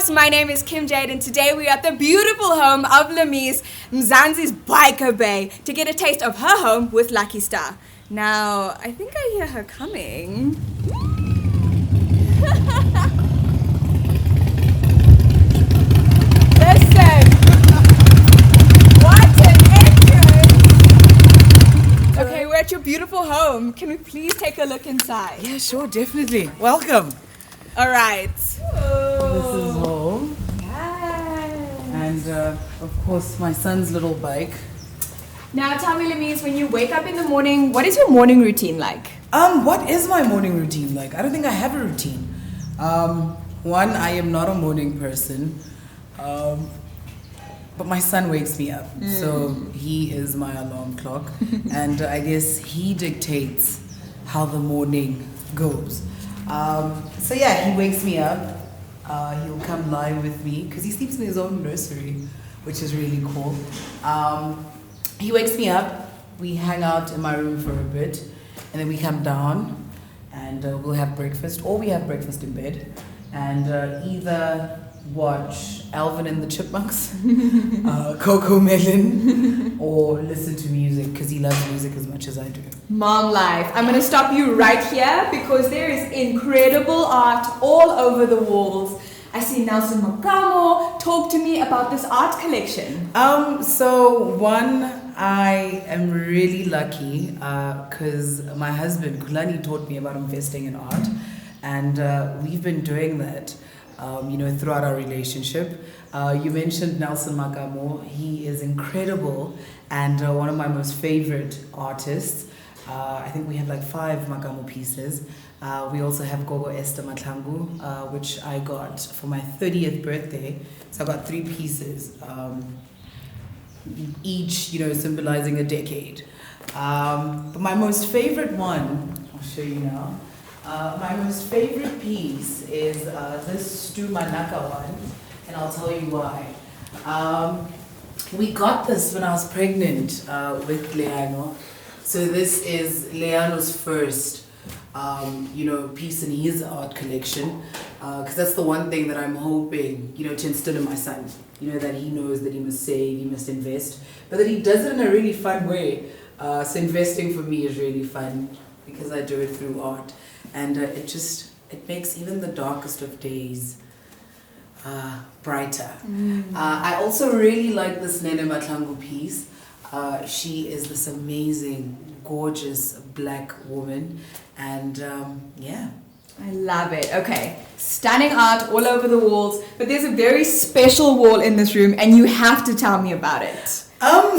loves, my name is Kim Jade and today we are at the beautiful home of Lamiez, Mzansi's Biker Bay, to get a taste of her home with Lucky Star. Now, I think I hear her coming. Listen! What an entrance! Okay, we're at your beautiful home. Can we please take a look inside? Yeah, sure, definitely. Welcome. All right. This is home. And of course, my son's little bike. Now tell me, Lamiez, when you wake up in the morning, what is your morning routine like? What is my morning routine like? I don't think I have a routine. One, I am not a morning person. But my son wakes me up, so he is my alarm clock. And I guess he dictates how the morning goes. So yeah, he wakes me up. He'll come lie with me because he sleeps in his own nursery, which is really cool. He wakes me up, we hang out in my room for a bit, and then we come down and we'll have breakfast, or we have breakfast in bed, and either watch Alvin and the Chipmunks, Coco Melon, or listen to music because he loves music as much as I do. Mom life. I'm going to stop you right here because there is incredible art all over the walls. I see Nelson Makamo. Talk to me about this art collection. So one, I am really lucky because my husband Kulani taught me about investing in art, and we've been doing that throughout our relationship. You mentioned Nelson Makamo. He is incredible and one of my most favorite artists. I think we have like 5 Makamo pieces. We also have Gogo Esther Matlangu, which I got for my 30th birthday. So I got 3 pieces, each symbolizing a decade. But my most favorite one, I'll show you now. My most favorite piece is this Stu Manaka one, and I'll tell you why. We got this when I was pregnant with Leano. So this is Leano's first, piece in his art collection, because that's the one thing that I'm hoping, to instill in my son. That he knows that he must save, he must invest, but that he does it in a really fun way. So investing for me is really fun because I do it through art. And it makes even the darkest of days brighter. I also really like this Nene Matlangu piece. She is this amazing, gorgeous black woman. And I love it. Okay, stunning art all over the walls, but there's a very special wall in this room and you have to tell me about it. So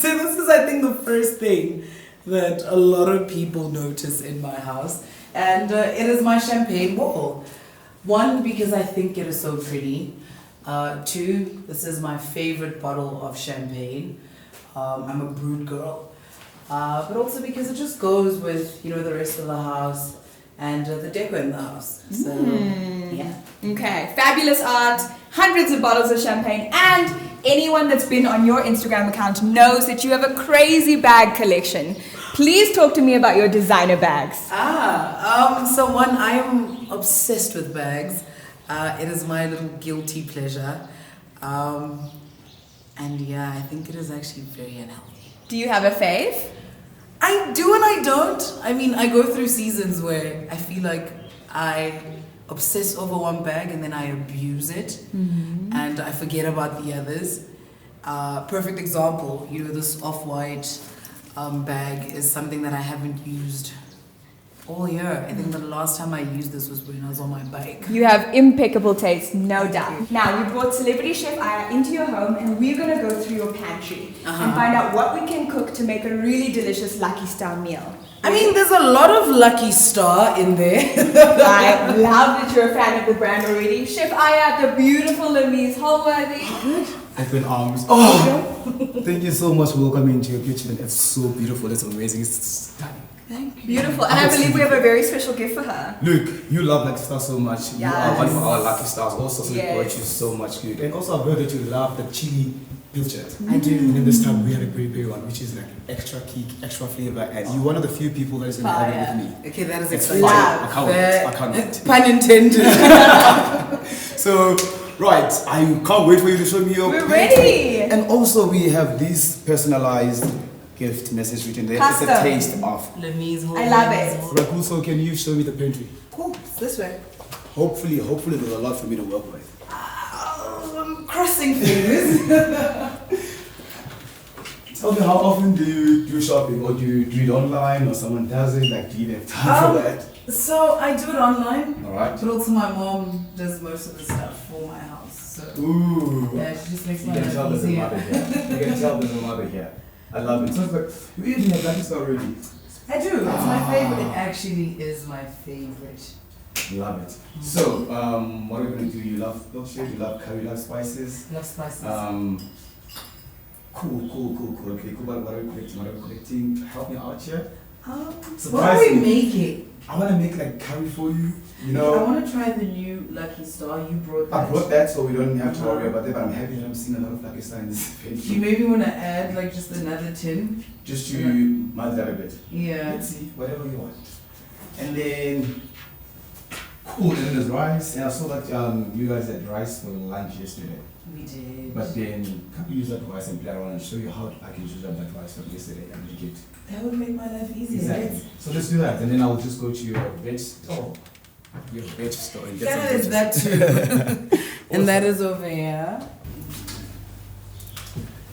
this is, I think, the first thing that a lot of people notice in my house, and it is my champagne wall. 1, because I think it is so pretty. 2, this is my favorite bottle of champagne. I'm a brewed girl, but also because it just goes with the rest of the house and the decor in the house. So yeah. Okay, fabulous art, hundreds of bottles of champagne, and anyone that's been on your Instagram account knows that you have a crazy bag collection. Please talk to me about your designer bags. So one, I am obsessed with bags. It is my little guilty pleasure. And yeah, I think it is actually very unhealthy. Do you have a fave? I do and I don't. I mean, I go through seasons where I feel like I obsess over one bag and then I abuse it, and I forget about the others. Perfect example, this off-white bag is something that I haven't used all year. I think the last time I used this was when I was on my bike. You have impeccable taste, no doubt. Now, you brought Celebrity Chef Aya into your home and we're going to go through your pantry and find out what we can cook to make a really delicious Lucky Star meal. I mean, there's a lot of Lucky Star in there. I love that you're a fan of the brand already. Chef Aya, the beautiful Lamiez Holworthy. Open arms. Oh, thank you so much for welcoming into your kitchen. It's so beautiful. It's amazing. It's stunning. Thank you. Beautiful. And I believe we have a very special gift for her. Look, you love Lucky Stars so much. You are one of our Lucky Stars. Also, so we brought you so much good. And also, I've heard that you love the chili pilchet. I do. And then this time we had a great one, which is like extra kick, extra flavor. And you're one of the few people that is going to have it with me. Okay, that is it's exciting. I can't wait. Pun intended. So, right, I can't wait for you to show me your We're pantry. ready. And also we have this personalized gift message written there. It's a Custom. taste of. Lamiez Holworthy. I love it. Rakuso, can you show me the pantry? Cool. It's this way. Hopefully there's a lot for me to work with. I'm crossing fingers. Tell me, how often do you do shopping? Or do you do it online or someone does it? Like, do you have time for that? So I do it online. Alright. But also my mom does most of the stuff for my house. So Ooh. yeah, she just makes You my can tell life there's a easier. mother here. You can tell there's a mother here. I love it. So it's like, you even have Lucky Star already. I do. It's my favorite. It actually is my favorite. Love it. So, what are we going to do? You love milkshake, you love curry, you love spices. Love spices. Cool. Okay, cool. What are we collecting? Help me out here. what Surprise do we me. make it? I want to make like curry for you. You I know, want to try the new Lucky Star. You brought that. I brought that so we don't have to worry about that, but I'm happy that I'm seeing a lot of Lucky Star in this Do you pantry. maybe want to add like just another tin? Just to mud that a bit. Yeah. Let's see, whatever you want. And then, cool, and then there's rice. And I saw that you guys had rice for lunch yesterday. We did. But then, can we use that rice and play around and show you how I can use that rice from yesterday and make it? That would make my life easier. Exactly. Right? So let's do that. And then I'll just go to your veg store. Your veg store and get Yeah, some there's veggies. that too. And that is over here.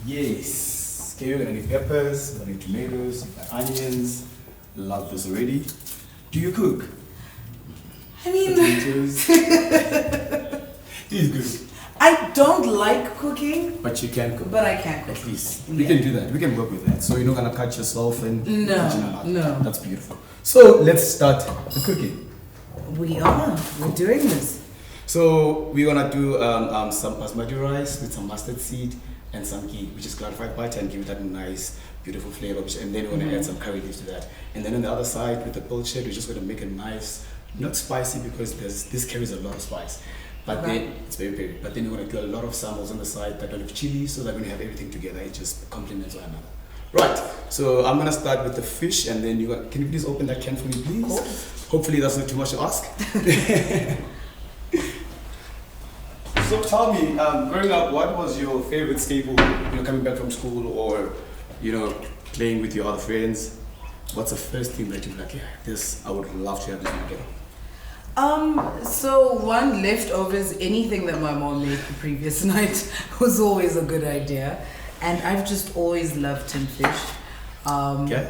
Yes. Okay, we're gonna need peppers, we're gonna need tomatoes, onions. Love this already. Do you cook? I mean, Potatoes. Do you cook? I don't like cooking, But you can cook. but I can cook. At least. We can do that. We can work with that. So you're not gonna cut yourself and No, kitchen a lot. no. That's beautiful. So let's start the cooking. We are. We're doing this. So we're gonna do some basmati rice with some mustard seed and some ghee, which is clarified butter, and give it that nice, beautiful flavor. And then we're gonna add some curry leaves to that. And then on the other side with the pilchard, we're just gonna make a nice, not spicy because this carries a lot of spice. But then it's very very. But then we're gonna do a lot of samples on the side that don't have chili, so that when you have everything together, it just complements one another. Right. So I'm gonna start with the fish, and then can you please open that can for me, please? Hopefully that's not too much to ask. So tell me, growing up, what was your favorite staple? Coming back from school, or playing with your other friends. What's the first thing that you're like, yeah, this I would love to have this again? So one, leftovers, anything that my mom made the previous night was always a good idea. And I've just always loved tin fish. Okay.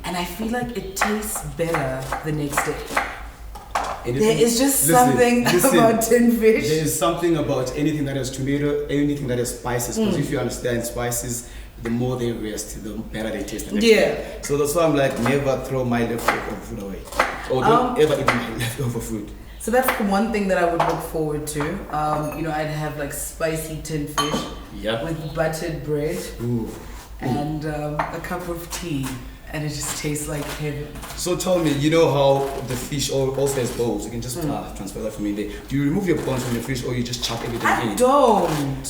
And I feel like it tastes better the next day. Anything- There is just Listen, something about tin fish. There is something about anything that has tomato, anything that has spices. Because if you understand spices, the more they rest, the better they taste. The next day. So that's why I'm like, never throw my leftover food away. Or don't ever eat my leftover food. So that's the one thing that I would look forward to. I'd have like spicy tin fish with buttered bread and a cup of tea. And it just tastes like heaven. So tell me, you know how the fish also has bones? You can just transfer that from in there. Do you remove your bones from your fish, or you just chop everything in? I don't.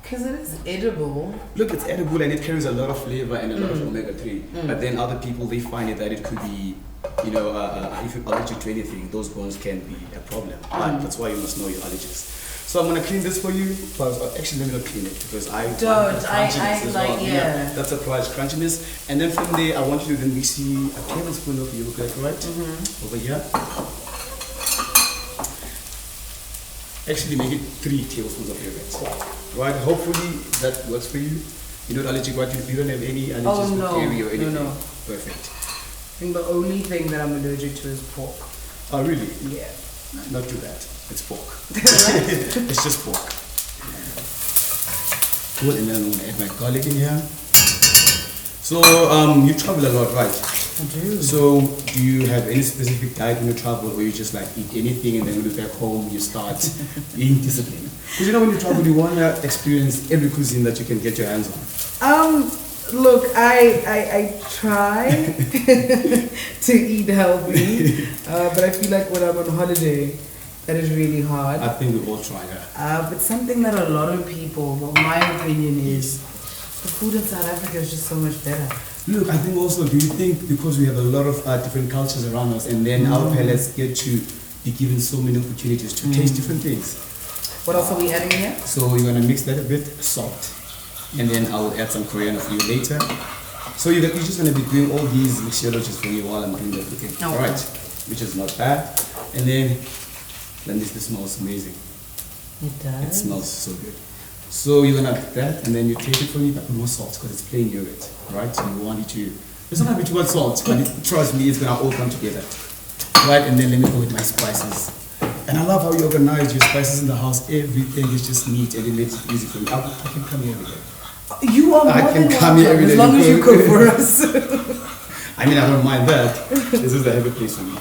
Because it is edible. Look, it's edible and it carries a lot of flavor and a lot of omega-3. But then other people, they find it that it could be, if you're allergic to anything, those bones can be a problem. But that's why you must know your allergies. So I'm gonna clean this for you. Actually, let me not clean it because I want the crunchiness as well. That's a prize crunchiness. And then from there, I want you to then mix a tablespoon of yogurt, right? Over here. Actually, make it 3 tablespoons of yogurt. Right? Hopefully that works for you. You're not allergic, right? You don't have any allergies with dairy or anything. No. Perfect. I think the only thing that I'm allergic to is pork. Oh, really? Yeah. Not too bad. It's pork. It's just pork. Cool, and then I'm gonna add my garlic in here. So, you travel a lot, right? I do. So, do you have any specific diet when you travel, or you just like eat anything and then when you're back home you start being disciplined? Because when you travel, you want to experience every cuisine that you can get your hands on. Look, I try to eat healthy, but I feel like when I'm on holiday, that is really hard. I think we all try that. But something that a lot of people, well, my opinion is, the food in South Africa is just so much better. Look, I think also, do you think because we have a lot of different cultures around us and then our palates get to be given so many opportunities to taste different things. What else are we adding here? So you're gonna mix that a bit, salt, and then I'll add some coriander for you later. So you're just gonna be doing all these mixologies for you while I'm doing the cooking. Okay. Alright, which is not bad. And then this smells amazing. It does. It smells so good. So you're gonna add that, and then you take it from me, but with more salt because it's plain yogurt, right? So you want it to. It's not gonna be too much salt, but trust me, it's gonna all come together, right? And then let me go with my spices. And I love how you organize your spices in the house. Everything is just neat, and it makes it easy for me. I can come here every day. You are more I can than come here every welcome, day as long as you cook for us. I mean, I don't mind that. This is the happy place for me.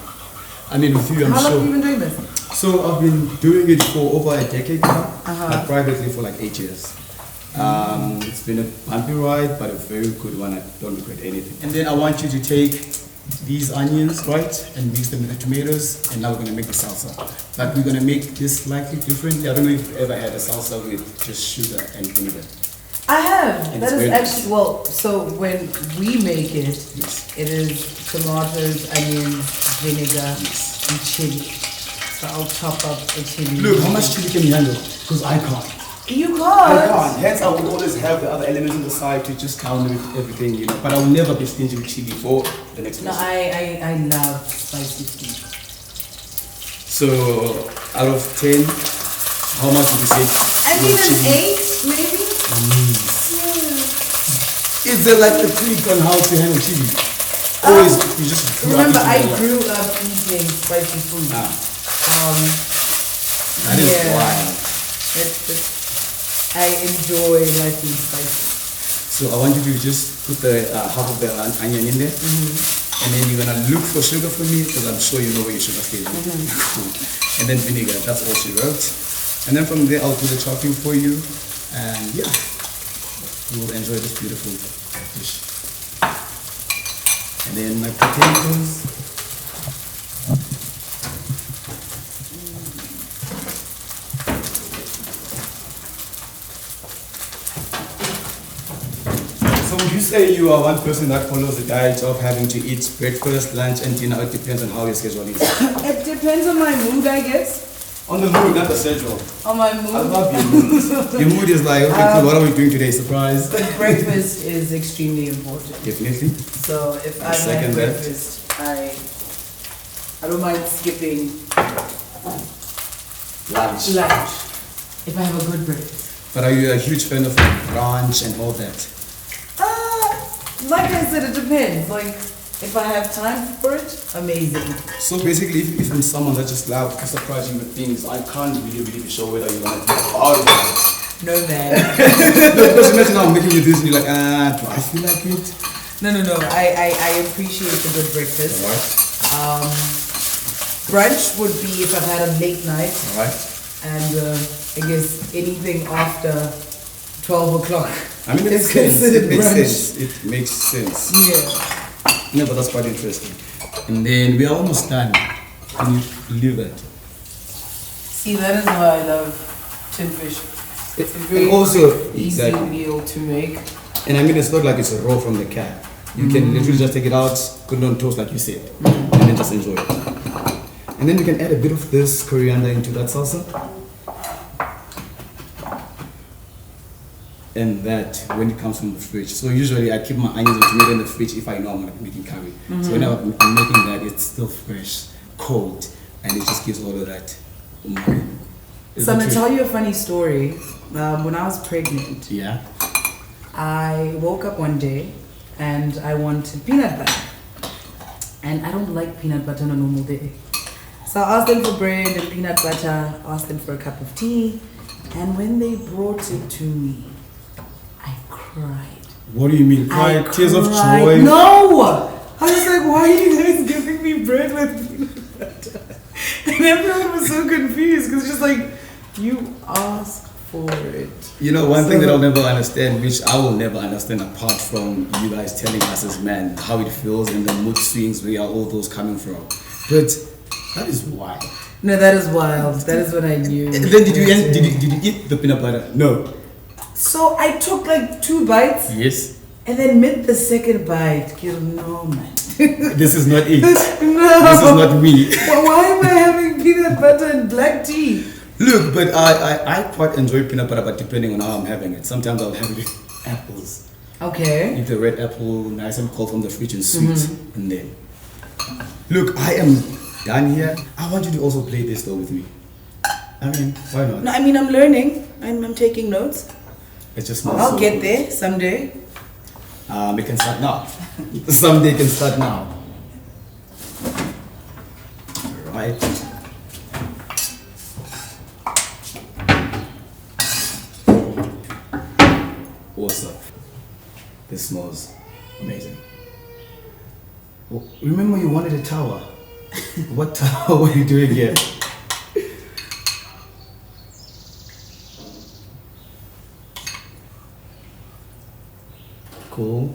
I mean, with you, I'm How long sure. have you been doing this? So I've been doing it for over a decade now, but privately for like 8 years. It's been a bumpy ride, but a very good one. I don't regret anything. And then I want you to take these onions, right, and mix them with the tomatoes, and now we're gonna make the salsa. But we're gonna make this slightly differently. I don't know if you've ever had a salsa with just sugar and vinegar. I have. And That it's is very actually, well, so when we make it, Yes. it is tomatoes, onions, vinegar, Yes. and chili. So I'll chop up a chili. Look, how much chili can you handle? Because I can't. You I can't. can't. Hence, I would always have the other elements on the side to just counter with everything, you know. But I will never be stingy with chili for the next No, person. I love spicy food. So, out of 10, how much would you say? I your mean, an chili? 8, maybe? Is there like a trick on how to handle chili? Always, you just grew up Remember, eating I it like- grew up eating spicy food. Ah, that is yeah. wild. I enjoy my food spicy. So I want you to just put the half of the onion in there, and then you're gonna look for sugar for me because I'm sure you know where your sugar stays. Cool. And then vinegar. That's all she wrote. And then from there, I'll do the chopping for you, and yeah, you will enjoy this beautiful dish. And then my potatoes. So would you say you are one person that follows the diet of having to eat breakfast, lunch, and dinner? It depends on how your schedule is. It depends on my mood, I guess. On the mood, not the schedule. On my mood. I love your mood. Your mood is like, okay, cool, what are we doing today? Surprise. But breakfast is extremely important. Definitely. So if I Second have that. breakfast, I don't mind skipping Lunch. lunch if I have a good breakfast. But are you a huge fan of like brunch and all that? Like I said, it depends. Like if I have time for it, amazing. So basically, if I'm someone that just loves to surprise you with things, I can't really be sure whether you're gonna be part of it. No man. No, because imagine now I'm making you this and you're like, do I feel like it? No. I appreciate the good breakfast. Alright. Brunch would be if I've had a late night, Alright. and I guess anything after 12 o'clock. I mean, it is makes sense. considered It makes brunch. sense. It makes sense. Yeah. No, but that's quite interesting. And then we are almost done. Can you believe that? See, that is why I love tin fish. It's a very And also, easy exactly. meal to make. And I mean, it's not like it's a raw from the can. You can literally just take it out, put it on toast like you said, and then just enjoy it. And then you can add a bit of this coriander into that salsa. And that when it comes from the fridge. So usually I keep my onions and tomato in the fridge if I know I'm going to be making curry. So whenever I'm making that, it's still fresh, cold, and it just gives all of that umami. It's So I'm the gonna trick. tell you a funny story. When I was pregnant, Yeah. I woke up one day and I wanted peanut butter. And I don't like peanut butter on a normal day. So I asked them for bread and peanut butter, asked them for a cup of tea, and when they brought it to me, I cried. What do you mean? Cry, tears of cried. joy? No! I was like, why are you guys giving me bread with peanut butter? And everyone was so confused because it's just like, you asked for it. You know, one thing So- that I'll never understand, which I will never understand apart from you guys telling us as men how it feels and the mood swings, where are all those coming from. But that is wild. No, that is wild. That is what I knew. And then did you eat the peanut butter? No. So I took like 2 bites Yes. And then mid the second bite, no man. This is not it. No. This is not me. Well, why am I having peanut butter and black tea? Look, but I quite enjoy peanut butter, but depending on how I'm having it. Sometimes I'll have it with apples. Okay. Eat the red apple, nice and cold from the fridge and sweet. And then, look, I am done here. I want you to also play this though with me. I mean, why not? No, I mean, I'm learning. I'm taking notes. It just smells I'll so get good. there someday. We can start now. Someday can start now. Right. Awesome. This smells amazing. Oh, remember you wanted a tower. What tower are you doing here? Cool.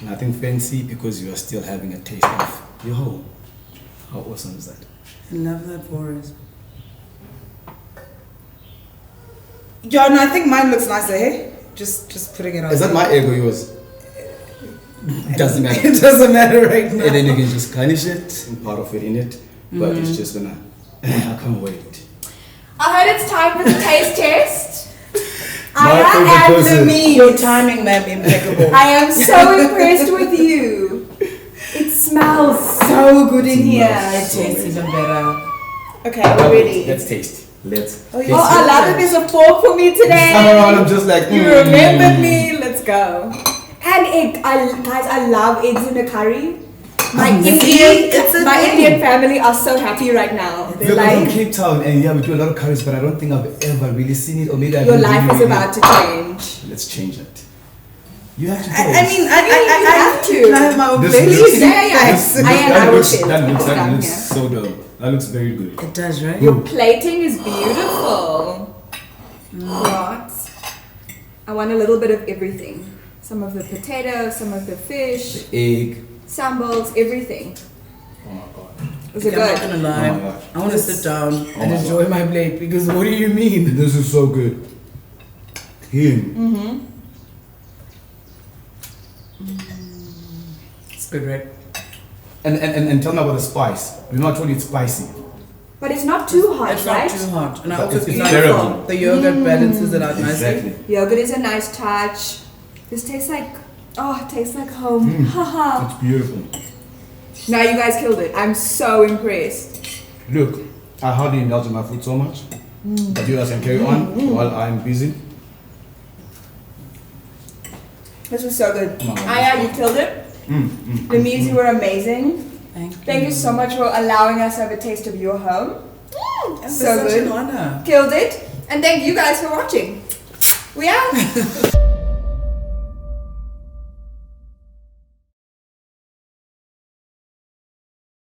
Nothing fancy because you are still having a taste of your home. How awesome is that? I love that, Boris. John, I think mine looks nicer, hey? Just putting it on. Is that my egg or yours? Doesn't matter. It doesn't matter right now. And then you can just garnish it and part of it in it. But it's just gonna. I can't wait. I heard it's time for the taste test. My I favorite am person. the meat. Your timing, ma'am, impeccable. I am so impressed with you. It smells so good in here. It tastes even better. Okay, we're ready. Let's taste. Let's. Oh, taste yeah. Oh, I it. love it. There's a fork for me today. I'm around, I'm just like. You remembered me. Let's go. And egg. Guys, I love eggs in a curry. My Indian family are so happy right now. They're Look, I'm from like, Cape Town, and yeah, we do a lot of curries, but I don't think I've ever really seen it, or maybe I your don't life really, is about to change. Let's change it. You have to. I mean, You have to. Can I have my own This plate? looks- Yeah. This- I am. that I will looks, share. that looks, It's that done looks here. so dope. That looks very good. It does, right? Your plating is beautiful. What? I want a little bit of everything. Some of the potato, some of the fish, Egg. sambals, everything. Oh my god. Is it I'm not good? gonna lie. Oh my God. I want to sit down and my enjoy my plate because what do you mean? This is so good. Mm-hmm. It's good, right? And tell me about the spice. You know, I told you it's spicy. But it's not too hot, It's right? not too hot. And I But also it's feel bearable. like the yogurt balances it out nicely. Exactly. Yogurt is a nice touch. This tastes like, it tastes like home. Haha. It's beautiful. Now you guys killed it. I'm so impressed. Look, I hardly indulge in my food so much. But you guys can carry on while I'm busy. This was so good. Oh my God. Aya, you killed it. Lamiez, you were amazing. Thank you so much for allowing us to have a taste of your home. It's So such good. an honor. Killed it. And thank you guys for watching. We out.